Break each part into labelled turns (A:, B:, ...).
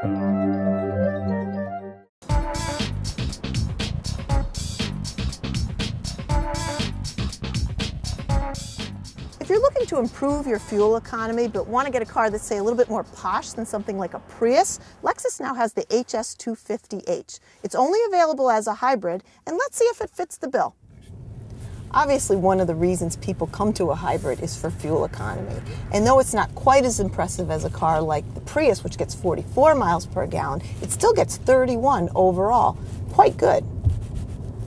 A: If you're looking to improve your fuel economy but want to get a car that's, say, a little bit more posh than something like a Prius, Lexus now has the HS250H. It's only available as a hybrid, and let's see if it fits the bill. Obviously, one of the reasons people come to a hybrid is for fuel economy. And though it's not quite as impressive as a car like the Prius, which gets 44 miles per gallon, it still gets 31 overall. Quite good.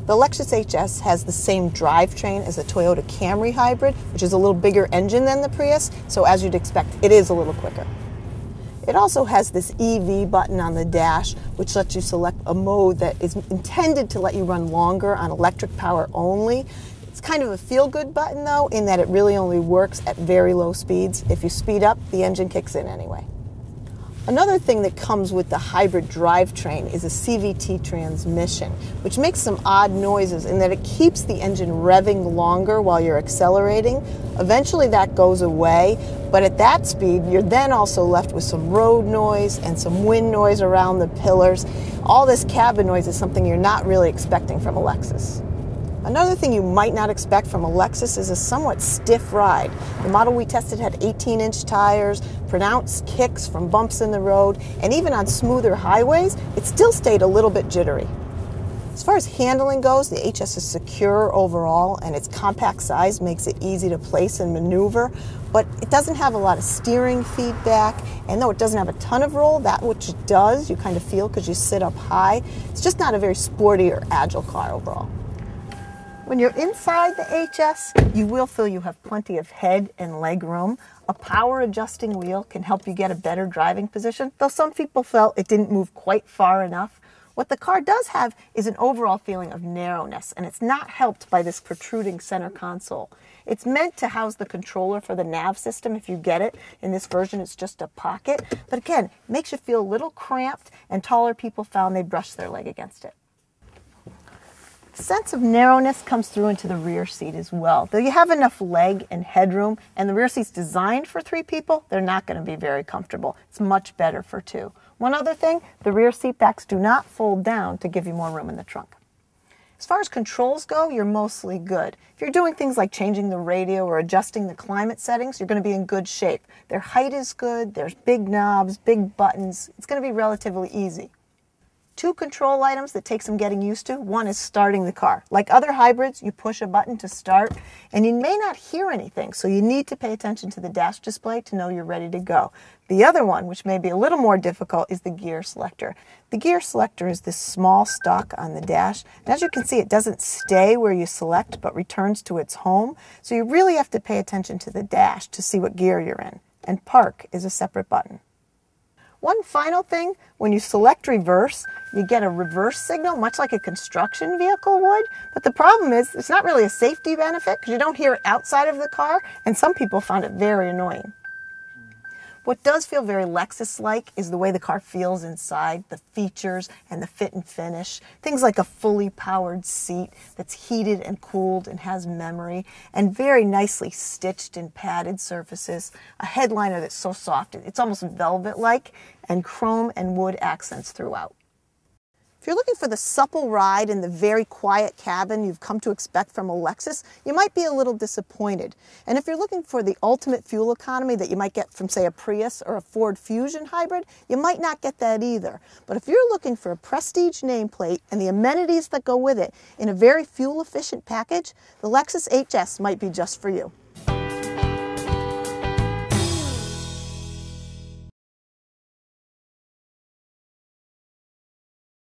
A: The Lexus HS has the same drivetrain as the Toyota Camry hybrid, which is a little bigger engine than the Prius, so as you'd expect, it is a little quicker. It also has this EV button on the dash, which lets you select a mode that is intended to let you run longer on electric power only. It's kind of a feel-good button, though, in that it really only works at very low speeds. If you speed up, the engine kicks in anyway. Another thing that comes with the hybrid drivetrain is a Cvt transmission, which makes some odd noises in that it keeps the engine revving longer while you're accelerating. Eventually that goes away, but at that speed, you're then also left with some road noise and some wind noise around the pillars. All this cabin noise is something you're not really expecting from a Lexus. Another thing you might not expect from a Lexus is a somewhat stiff ride. The model we tested had 18-inch tires, pronounced kicks from bumps in the road, and even on smoother highways, it still stayed a little bit jittery. As far as handling goes, the HS is secure overall, and its compact size makes it easy to place and maneuver, but it doesn't have a lot of steering feedback, and though it doesn't have a ton of roll, that which it does, you kind of feel because you sit up high. It's just not a very sporty or agile car overall. When you're inside the HS, you will feel you have plenty of head and leg room. A power adjusting wheel can help you get a better driving position, though some people felt it didn't move quite far enough. What the car does have is an overall feeling of narrowness, and it's not helped by this protruding center console. It's meant to house the controller for the nav system if you get it. In this version, it's just a pocket. But again, it makes you feel a little cramped, and taller people found they brushed their leg against it. The sense of narrowness comes through into the rear seat as well. Though you have enough leg and headroom, and the rear seat's designed for 3 people, they're not going to be very comfortable. It's much better for 2. One other thing, the rear seat backs do not fold down to give you more room in the trunk. As far as controls go, you're mostly good. If you're doing things like changing the radio or adjusting the climate settings, you're going to be in good shape. Their height is good, there's big knobs, big buttons. It's going to be relatively easy. 2 control items that take some getting used to. One is starting the car. Like other hybrids, you push a button to start, and you may not hear anything, so you need to pay attention to the dash display to know you're ready to go. The other one, which may be a little more difficult, is the gear selector. The gear selector is this small stalk on the dash, and as you can see, it doesn't stay where you select, but returns to its home, so you really have to pay attention to the dash to see what gear you're in. And park is a separate button. One final thing, when you select reverse, you get a reverse signal, much like a construction vehicle would. But the problem is, it's not really a safety benefit because you don't hear it outside of the car, and some people found it very annoying. What does feel very Lexus-like is the way the car feels inside, the features and the fit and finish. Things like a fully powered seat that's heated and cooled and has memory, and very nicely stitched and padded surfaces, a headliner that's so soft it's almost velvet-like, and chrome and wood accents throughout. If you're looking for the supple ride and the very quiet cabin you've come to expect from a Lexus, you might be a little disappointed. And if you're looking for the ultimate fuel economy that you might get from, say, a Prius or a Ford Fusion hybrid, you might not get that either. But if you're looking for a prestige nameplate and the amenities that go with it in a very fuel-efficient package, the Lexus HS might be just for you.